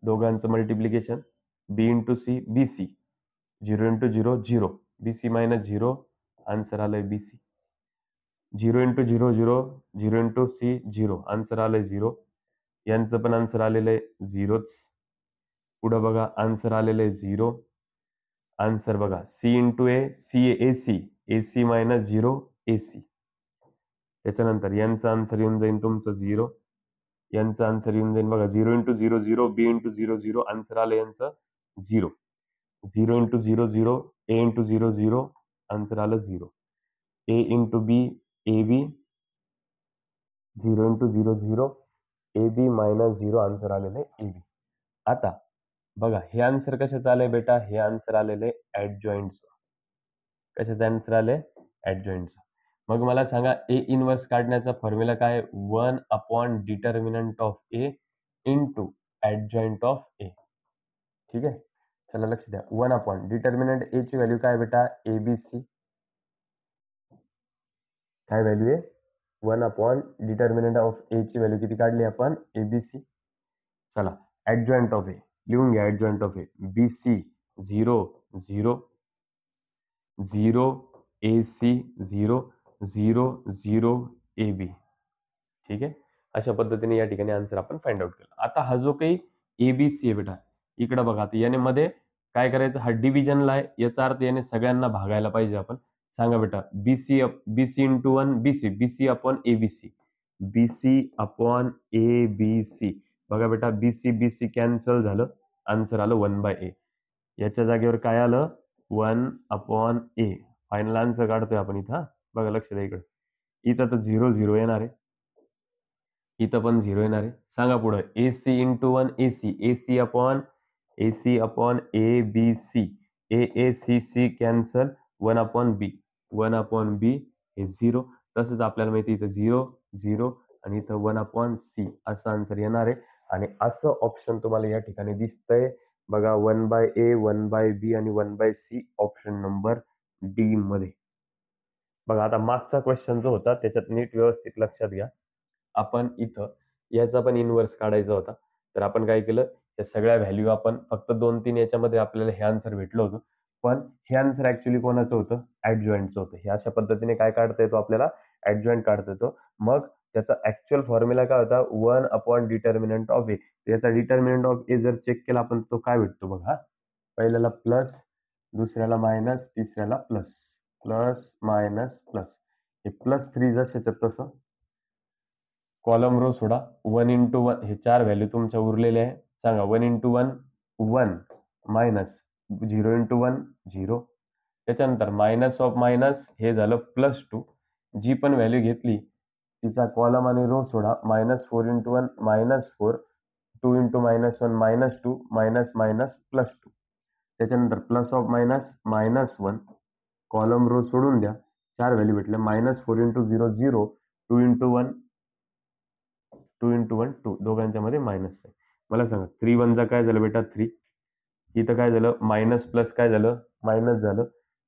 दोघांचं multiplication B into C BC 0 into 0 0 BC minus 0 answer आलंय BC. 0 into 0 0 0 into C 0 answer आलंय 0. यांचं पण आन्सर आलेलं आहे 0च. पुढं बघा आन्सर आलेलं आहे 0. आन्सर बघा C into A C AC AC minus 0 AC. त्याच्यानंतर यांचं आन्सर येऊन जाईल तुमचं 0. यांचं आन्सर येऊन जाईल बघा 0 इंटू 0 0 B इंटू 0 0 आन्सर आलं यांचं 0. 0 इंटू 0 0 A इंटू 0 0 आन्सर आलं 0. A into B AB 0 into 0 0 AB minus 0 answer आलेलं आहे AB. आता बघा हे आन्सर कशाचं आलंय बेटा, हे आन्सर आलेलं आहे ऍडजॉइंटचं. कशाचं आन्सर आलंय ऍडजॉइंटचं. मग मला सांगा ए इन्व्हर्स काढण्याचा फॉर्म्युला काय 1 upon determinant of A into adjoint of A. ठीक आहे. चला लक्ष द्या 1 अपॉन डिटर्मिनंट ए ची व्हॅल्यू काय बेटा एबीसी. काय व्हॅल्यू आहे 1 अपॉन डिटर्मिनंट ऑफ ए ची व्हॅल्यू किती काढली आपण एबीसी. चला ऍडजॉइंट ऑफ ए लिहून घ्या. Adjoint of A BC 0 0 0 AC 0 0 0 AB. ठीक आहे. अशा पद्धतीने या ठिकाणी आन्सर आपण फाइंड आउट केला. आता हा जो काही एबीसी आहे बेटा इकडे बघा आता याने मध्ये काय करायचं हा डिव्हिजनला आहे याचा अर्थ याने सगळ्यांना भागायला पाहिजे आपण. सांगा बेटा BC into 1 BC BC upon ABC BC upon ABC. बघा बेटा बीसी बीसी कॅन्सल झालं आन्सर आलं 1/a. याच्या जागेवर काय आलं 1 अपॉन ए. फायनल आन्सर काढतोय आपण इथं. बघा लक्ष द्या इकडे. इथं तर 0 0 येणार आहे. इथं पण 0 येणार आहे. सांगा पुढे AC into 1 AC AC upon A B C A A C C cancel 1 upon B 1 upon B हे 0. तसंच आपल्याला माहिती इथं 0 0 आणि इथं 1 अपॉन सी असं आन्सर येणार आहे. आणि असं ऑप्शन तुम्हाला या ठिकाणी दिसतंय बघा 1/a 1/b आणि 1/c ऑप्शन नंबर डी मध्ये. बघा आता मागचा क्वेश्चन जो होता त्याच्यात नीट व्यवस्थित लक्षात घ्या. आपण इथं याचा पण इन्व्हर्स काढायचा होता. तर आपण काय केलं या सगळ्या व्हॅल्यू आपण फक्त 2-3 याच्यामध्ये आपल्याला हे आन्सर भेटलं होतं. पण हे आन्सर ऍक्च्युली कोणाचं होतं ऍडजॉइंटचं होतं. हे अशा पद्धतीने काय काढता येतो आपल्याला ऍडजॉइंट काढता येतो. मग त्याचा ऍक्च्युअल फॉर्म्युला काय होता 1 अपॉन डिटर्मिनंट ऑफ ए. याचा डिटर्मिनंट ऑफ ए जर चेक केला आपण तो काय भेटतो बघा. पहिल्याला प्लस दुसऱ्याला मायनस तिसऱ्याला प्लस प्लस मायनस प्लस. हे +3 जशाच्या तसं कॉलम रो सोडा. 1 इंटू 1 हे 4 व्हॅल्यू तुमच्या उरलेल्या आहे. सांगा 1 इंटू 1 1 मायनस 0 इंटू 1 0. त्याच्यानंतर मायनस ऑफ मायनस हे झालं +2. जी पण व्हॅल्यू घेतली तिचा कॉलम आणि रो सोडा. -4 इंटू 1 -4, 2 इंटू -1 -2, मायनस मायनस +2. त्याच्यानंतर plus of minus -1, column row सोडून द्या. 4 व्हॅल्यू भेटल्या. -4 इंटू 0 0, 2 इंटू 1 2 इंटू 1 2, दोघांच्या मध्ये मायनस आहे. मला सांगा 3 1 जा काय झालं बेटा 3. इथं काय झालं मायनस प्लस काय झालं मायनस झालं.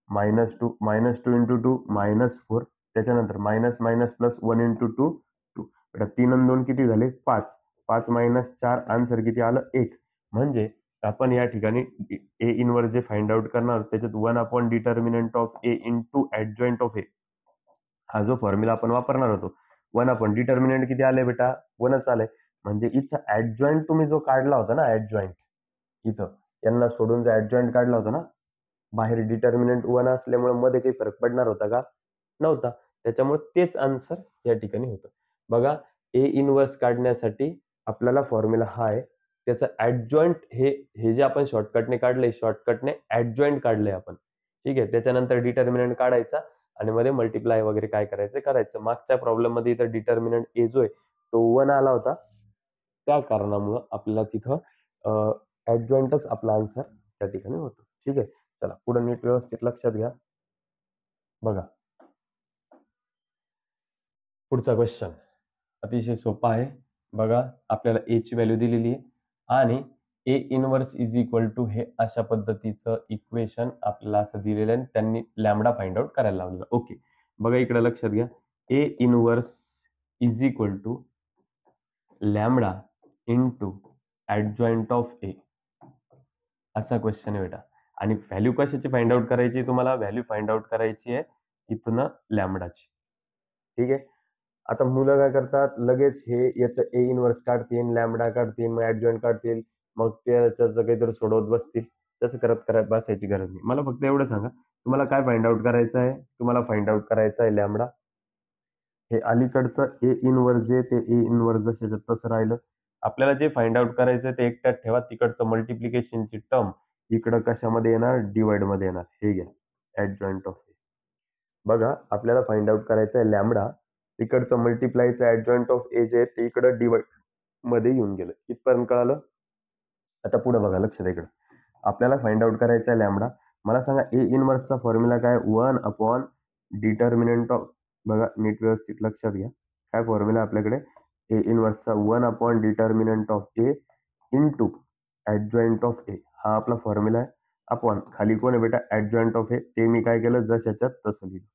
-2 -2 इंटू 2 -4. त्याच्यानंतर मायनस मायनस प्लस 1 इंटू 2 2. बेटा 3 आणि 2 किती झाले 5. 5 मायनस 4 आन्सर किती आलं 1. म्हणजे आपण या ठिकाणी ए इनवर्स जे फाइंड आउट करणार त्याच्यात 1 upon determinant of A into adjoint of A हा जो फॉर्म्युला आपण वापरणार होतो. 1 अपॉन डिटर्मिनंट किती आले बेटा 1च आलंय. म्हणजे इथं ऍडजॉइंट तुम्ही जो काढला होता ना ऍडजॉइंट इथं यांना सोडून जो ऍडजॉइंट काढला होता ना बाहेर डिटर्मिनंट 1 असल्यामुळे मध्ये काही फरक पडणार होता का नव्हता. त्याच्यामुळे तेच आन्सर या ठिकाणी होतं. बघा ए इनवर्स काढण्यासाठी आपल्याला फॉर्म्युला हा आहे. त्याचं ऍडजॉइंट हे हे जे आपण शॉर्टकटने काढलंय शॉर्टकटने ऍडजॉइंट काढलंय आपण. ठीक आहे. त्याच्यानंतर डिटर्मिनंट काढायचा आणि मध्ये मल्टिप्लाय वगैरे काय करायचं करायचं. मागच्या प्रॉब्लेम मध्ये इथं डिटर्मिनंट ए जो आहे तो 1 आला होता. त्या कारणामुळं आपल्याला तिथं ऍडजॉइंटच आपला आन्सर त्या ठिकाणी होतो. ठीक आहे. चला पुढे नीट व्यवस्थित लक्षात घ्या. बघा पुढचा क्वेश्चन अतिशय सोपा आहे. बघा आपल्याला ए ची व्हॅल्यू दिलेली आहे आणि A inverse is equal to हे अशा पद्धतीचं इक्वेशन आपल्याला असं दिलेलं आहे. त्यांनी लॅमडा फाइंड आउट करायला लावलेला. ओके बघा इकडे लक्षात घ्या. A inverse is equal to lambda into adjoint of A असा क्वेश्चन आहे बेटा. आणि व्हॅल्यू कशाची फाइंड आउट करायची तुम्हाला व्हॅल्यू फाइंड आउट करायची आहे इथनं लॅमडाची. ठीक आहे. आता मुलं काय करतात लगेच हे याचं ए इनवर्स काढतील लॅमडा काढतील मग ऍडजॉइंट काढतील मग त्याचं काहीतरी सोडवत बसतील. तसं करत करत बसायची गरज नाही. मला फक्त एवढं सांगा तुम्हाला काय फाइंड आउट करायचं आहे. तुम्हाला फाइंड आउट करायचं आहे लॅमडा. हे अलीकडचं ए इनवर्स जे ते ए इनवर्स जसं तसं राहिलं. आपल्याला जे फाइंड आउट करायचं ते एकट्यात ठेवा. तिकडचं मल्टिप्लिकेशनची टर्म इकडं कशामध्ये येणार डिवाइड मध्ये येणार. हे घ्या ऍडजॉइंट ऑफ ए. बघा आपल्याला फाइंड आउट करायचं आहे लॅमडा. तिकडचं मल्टिप्लायचं ऍडजॉइंट ऑफ ए जे आहे ते इकडं डिवाइड मध्ये येऊन गेलं. इथपर्यंत कळालं. आता पुढे बघा लक्ष द्या इकडं. आपल्याला फाइंड आउट करायचा आहे लॅमडा. मला सांगा ए इनवर्सचा फॉर्म्युला काय 1 अपॉन डिटर्मिनंट ऑफ बघा नीट व्यवस्थित लक्षात घ्या. काय फॉर्म्युला आपल्याकडे ए इनवर्सचा 1 upon determinant of A into adjoint of A हा आपला फॉर्म्युला आहे. अपॉन खाली कोण आहे बेटा ऍडजॉइंट ऑफ ए ते मी काय केलं जशाच्यात तसं लिहिलं.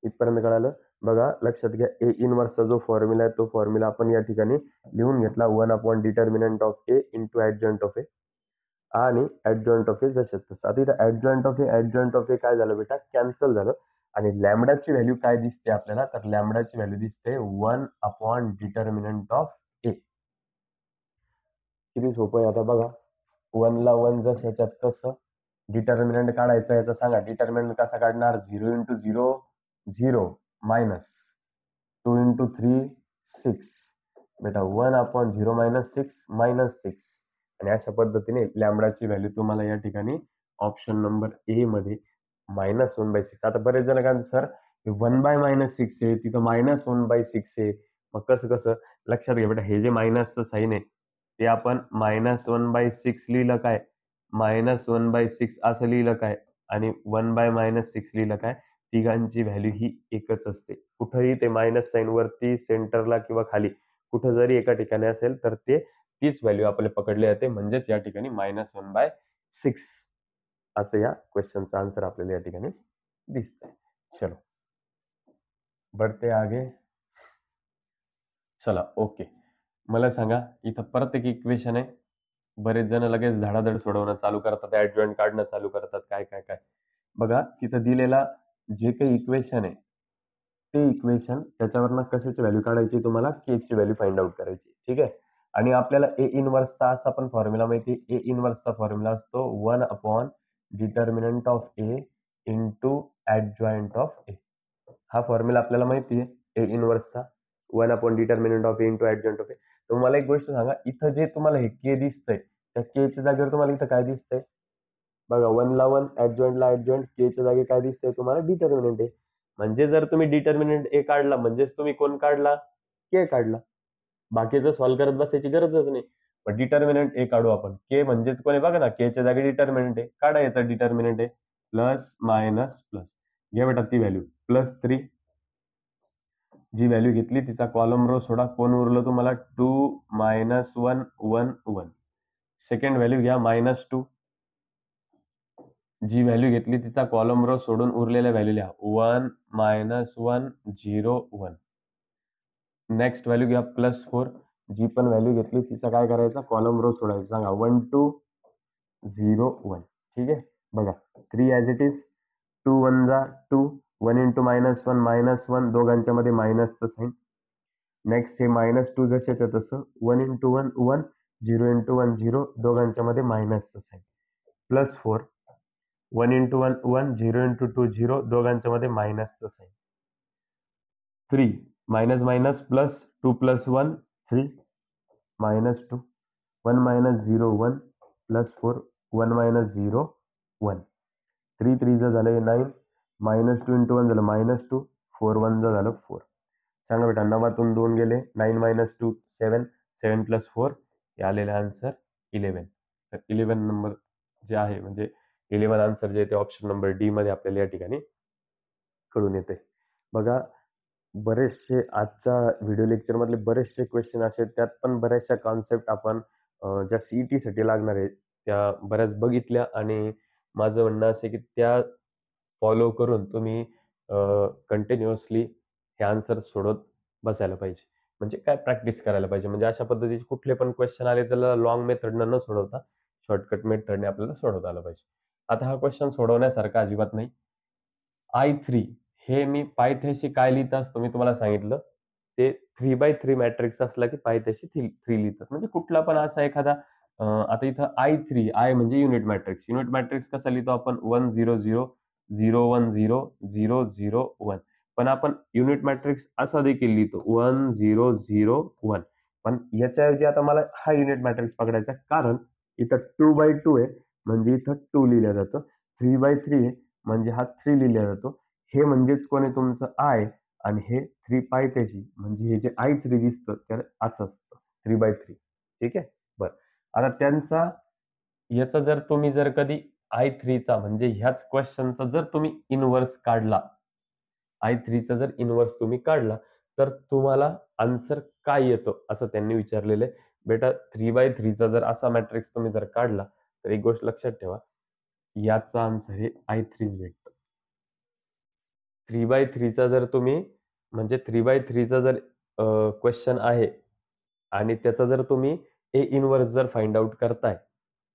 इथपर्यंत कळालं. बघा लक्षात घ्या ए इनवर्सचा जो फॉर्म्युला आहे तो फॉर्म्युला आपण या ठिकाणी लिहून घेतला 1 upon determinant of A into adjoint of A आणि ऍडजॉइंट ऑफ ए जशात तसं. आता इथं ऍडजॉइंट ऑफ ए काय झालं बेटा कॅन्सल झालं. आणि लॅमडाची व्हॅल्यू काय दिसते आपल्याला तर लॅमडाची व्हॅल्यू दिसते 1 अपॉन डिटर्मिनंट ऑफ ए. किती सोपं आहे आता बघा. 1 ला 1 जशाच्यात तसं. डिटर्मिनंट काढायचा याचा सांगा. डिटर्मिनंट कसा काढणार 0 इंटू 0 0 मायनस 2 इंटू 3 6 बेटा 1 अपॉन 0 मायनस 6 -6 आणि अशा पद्धतीने लॅमडाची व्हॅल्यू तुम्हाला या ठिकाणी ऑप्शन नंबर ए मध्ये -1/6. आता बरेच जण काय सर 1/-6 आहे तिथं -1/6 आहे मग कसं कसं लक्षात घ्या बेटा हे जे मायनसचं साईन आहे ते आपण -1/6 लिहिलं काय -1/6 असं लिहिलं काय आणि 1/-6 लिहिलं काय तिघांची व्हॅल्यू ही एकच असते. कुठेही ते मायनस साईन वरती सेंटरला किंवा खाली कुठं जरी एका ठिकाणी असेल तर ते तीच व्हॅल्यू आपल्याला पकडली जाते. म्हणजेच या ठिकाणी -1/6 असं या क्वेश्चनचा आन्सर आपल्याला या ठिकाणी दिसतंय. चलो बढ़ते आगे. चला ओके. मला सांगा इथं परत एक इक्वेशन आहे. बरेच जण लगेच धडाधड सोडवणं चालू करतात ऍडजॉइंट काढणं चालू करतात काय काय काय. बघा तिथं दिलेला जे काही इक्वेशन आहे ते इक्वेशन त्याच्यावरनं कशाची व्हॅल्यू काढायची तुम्हाला के ची व्हॅल्यू फाइंड आउट करायची. ठीक आहे. आणि आपल्याला ए इनवर्सचा असा पण फॉर्म्युला माहिती आहे. ए इनवर्सचा फॉर्म्युला असतो 1 upon determinant of A into adjoint of A. हा फॉर्म्युला आपल्याला माहिती आहे ए इनवर्सचा. 1 upon determinant of A into adjoint of A. तर मला एक गोष्ट सांगा, इथं जे तुम्हाला हे के दिसतंय, त्या के च्या जागेवर तुम्हाला इथं काय दिसतंय? बघा 1 ला 1, ऍडजॉइंटला ऍडजॉइंट, के च्या जागी काय दिसतंय तुम्हाला? डिटर्मिनंट ए. म्हणजे जर तुम्ही डिटर्मिनंट ए काढला म्हणजेच तुम्ही कोण काढला? के काढला. बाकीचं सॉल्व्ह करत बसायची गरजच नाही. पण डिटर्मिनंट ए काढू आपण. के म्हणजेच कोण आहे बघा ना, के च्या जागी डिटर्मिनंट आहे. काढा याचा डिटर्मिनंट आहे. Plus minus plus. घ्या बेटा ती व्हॅल्यू. +3 जी व्हॅल्यू घेतली तिचा कॉलम रो सोडा. कोण उरलं तुम्हाला? 2 -1 1 1. सेकंड व्हॅल्यू घ्या -2. जी व्हॅल्यू घेतली तिचा कॉलम रो सोडून उरलेल्या व्हॅल्यू लिहा. 1 -1 0 1. नेक्स्ट व्हॅल्यू घ्या +4. जी पण व्हॅल्यू घेतली तिचा काय करायचा? कॉलम रो सोडायचा. सांगा 1 2 0 1. ठीक आहे. बघा 3 ॲज इट इज. 2 1 जा 2. 1 इंटू -1 -1 दोघांच्या मध्ये मायनसचं साईन. नेक्स्ट हे -2 जशाच्या तसं 1 इंटू 1 1 0 इंटू 1 0 दोघांच्या मध्ये मायनसचं साईन. +4 1 इंटू 1 1 0 इंटू 2 0 दोघांच्या मध्ये मायनसचं साईन. 3 minus minus plus 2 + 1 3 -2 1 -0 1 +4 1 -0 1. 3 3 झालं 9 -2 इंटू 1 झालं -2 4 1 झालं 4. सांगा बेटा 9तून 2 गेले 9 - 2 7 7 + 4 हे आलेलं आन्सर 11. तर 11 नंबर जे आहे म्हणजे 11 आन्सर जे ते ऑप्शन नंबर डी मध्ये आपल्याला या ठिकाणी कळून येते. बघा बरेचसे आजच्या व्हिडिओ लेक्चर मधले बरेचसे क्वेश्चन असे त्यात पण बऱ्याचशा कॉन्सेप्ट आपण ज्या सीईटी साठी लागणार आहेत त्या बऱ्याच बघितल्या आणि माझं म्हणणं असं की त्या फॉलो करून तुम्ही कंटिन्युअसली हे आन्सर सोडत बसायला पाहिजे. म्हणजे काय प्रॅक्टिस करायला पाहिजे. म्हणजे अशा पद्धतीचे कुठले पण क्वेश्चन आले त्याला लॉंग मेथडनं न सोडवता शॉर्टकट मेथडने आपल्याला सोडवता आलं पाहिजे. आता हा क्वेश्चन सोडवण्यासारखा अजिबात नाही. I3 हे मी पायथ्याशी काय लिहित असतो मी तुम्हाला सांगितलं. ते 3/3 मॅट्रिक्स असला की पायथ्याशी 3 लिहितात. म्हणजे कुठला पण असा एखादा आता इथं I3 आय म्हणजे युनिट मॅट्रिक्स. युनिट मॅट्रिक्स कसा लिहितो आपण 1 0 0 0 1 0 0 0 1. पण आपण युनिट मॅट्रिक्स असा देखील लिहितो 1 0 0 1. पण याच्याऐवजी आता मला हा युनिट मॅट्रिक्स पकडायचा कारण इथं 2/2 आहे म्हणजे इथं 2 लिहिलं जातं. 3/3 आहे म्हणजे हा 3 लिहिला जातो. हे म्हणजेच कोण आहे तुमचं आय आणि हे 3 पायथ्याशी म्हणजे हे जे I3 दिसतं तर असं असतं 3/3. ठीक आहे. बरं आता त्यांचा याचा जर तुम्ही जर कधी I3 चा म्हणजे ह्याच क्वेश्चनचा जर तुम्ही इनव्हर्स काढला I3 चा जर इनव्हर्स तुम्ही काढला तर तुम्हाला आन्सर काय येतं असं त्यांनी विचारलेलं आहे. बेटा 3/3 चा जर असा मॅट्रिक्स तुम्ही जर काढला तर एक गोष्ट लक्षात ठेवा याचा आन्सर हे I3 भेटतं. 3/3 चा जर तुम्ही म्हणजे 3/3 चा जर क्वेश्चन आहे आणि त्याचा जर तुम्ही ए इन्व्हर्स जर फाइंड आउट करताय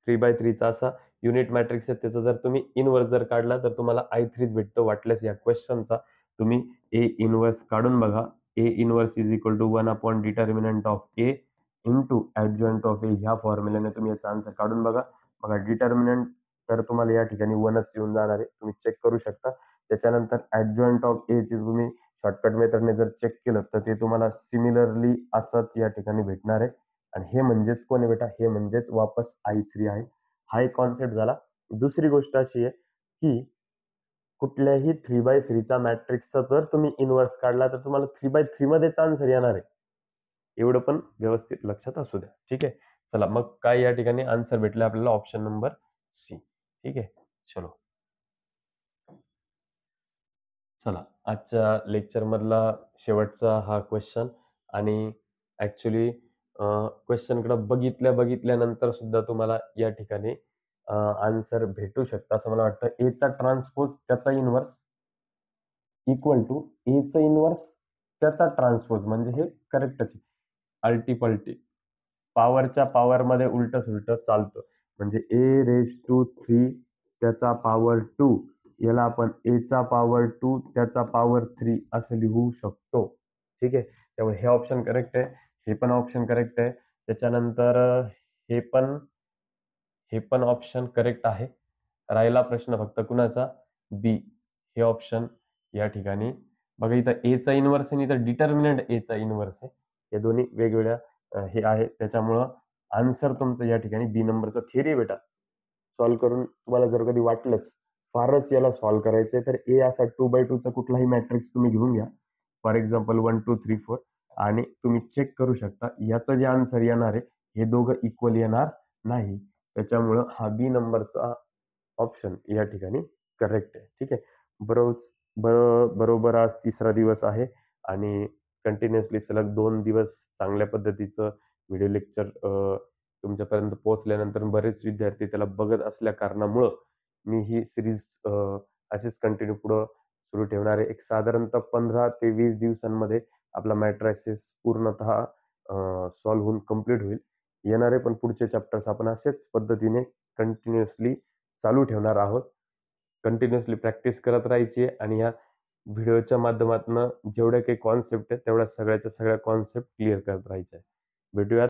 3/3 चा असा युनिट मॅट्रिक्स आहे त्याचा जर तुम्ही इन्व्हर्स जर काढला तर तुम्हाला I3 भेटतो. वाटल्यास या क्वेश्चनचा तुम्ही ए इन्व्हर्स काढून बघा. A inverse is equal to 1 upon determinant of A into adjoint of A ह्या फॉर्म्युल्याने तुम्ही याचा आन्सर काढून बघा. बघा डिटर्मिनंट तर तुम्हाला या ठिकाणी 1च येऊन जाणार आहे. तुम्ही चेक करू शकता. त्याच्यानंतर ऍडजॉइंट ऑफ ए चे तुम्ही शॉर्टकट मेथडने जर चेक केलं तर ते तुम्हाला सिमिलरली असंच या ठिकाणी भेटणार आहे. आणि हे म्हणजेच कोण आहे बेटा? हे म्हणजेच वापस I3 आहे. हा एक कॉन्सेप्ट झाला. दुसरी गोष्ट अशी आहे की कुठल्याही 3/3 चा मॅट्रिक्सचा जर तुम्ही इन्व्हर्स काढला तर तुम्हाला 3/3 मध्येच आन्सर येणार आहे. एवढं पण व्यवस्थित लक्षात असू द्या. ठीक आहे. चला मग काय या ठिकाणी आन्सर भेटलं आपल्याला ऑप्शन नंबर सी. ठीक आहे. चलो. चला आजच्या लेक्चर मधला शेवटचा हा क्वेश्चन आणि ऍक्च्युली क्वेश्चनकडे बघितल्यानंतर सुद्धा तुम्हाला या ठिकाणी आन्सर भेटू शकतं असं मला वाटतं. ए चा ट्रान्सपोज त्याचा इन्व्हर्स इक्वल टू ए चा इन्व्हर्स त्याचा ट्रान्सपोज म्हणजे हे करेक्टच आहे. अल्टी-पल्टी पॉवरच्या पॉवरमध्ये उलटं-सुलटं चालतं. म्हणजे ए रेज टू 3 त्याचा पॉवर 2 याला आपण ए चा पॉवर 2 त्याचा पॉवर 3 असं लिहू शकतो. ठीक आहे. त्यामुळे हे ऑप्शन करेक्ट आहे. हे पण ऑप्शन करेक्ट आहे. त्याच्यानंतर हे पण हे पण ऑप्शन करेक्ट आहे. राहिला प्रश्न फक्त कुणाचा? बी. हे ऑप्शन या ठिकाणी बघा इथं एचा इन्व्हर्स आणि इथं डिटर्मिनंट एचा इन्व्हर्स आहे. हे दोन्ही वेगवेगळ्या हे आहे. त्याच्यामुळं आन्सर तुमचं या ठिकाणी बी नंबरचा थिअरी आहे बेटा. सॉल्व्ह करून तुम्हाला जर कधी वाटलंच, फारच याला सॉल्व्ह करायचंय, तर ए असा 2/2 चा कुठलाही मॅट्रिक्स तुम्ही घेऊन घ्या. फॉर एक्झाम्पल 1, 2, 3, 4 आणि तुम्ही चेक करू शकता याचं जे आन्सर येणार आहे, हे दोघं इक्वल येणार नाही. त्याच्यामुळं हा बी नंबरचा ऑप्शन या ठिकाणी करेक्ट आहे. ठीक आहे. बरोबर आज 3रा दिवस आहे आणि कंटिन्युअसली सलग 2 दिवस चांगल्या पद्धतीचं व्हिडिओ लेक्चर तुमच्यापर्यंत पोहोचल्यानंतर बरेच विद्यार्थी त्याला बघत असल्या कारणामुळं मी ही सीरीज अशीच कंटिन्यू पुढं सुरू ठेवणार आहे. एक साधारणतः 15 ते 20 दिवसांमध्ये आपला मॅट्रायसिस पूर्णतः सॉल्व्ह होऊन कंप्लीट होईल. येणारे पण पुढचे चॅप्टर्स आपण अशाच पद्धतीने कंटिन्युअसली चालू ठेवणार आहोत. कंटिन्युअसली प्रॅक्टिस करत राहायची आहे आणि या व्हिडिओच्या माध्यमातून जेवढ्या काही कॉन्सेप्ट आहेत, तेवढ्या सगळ्याच्या सगळ्या कॉन्सेप्ट क्लिअर करत राहायच्या आहे. भेटूयात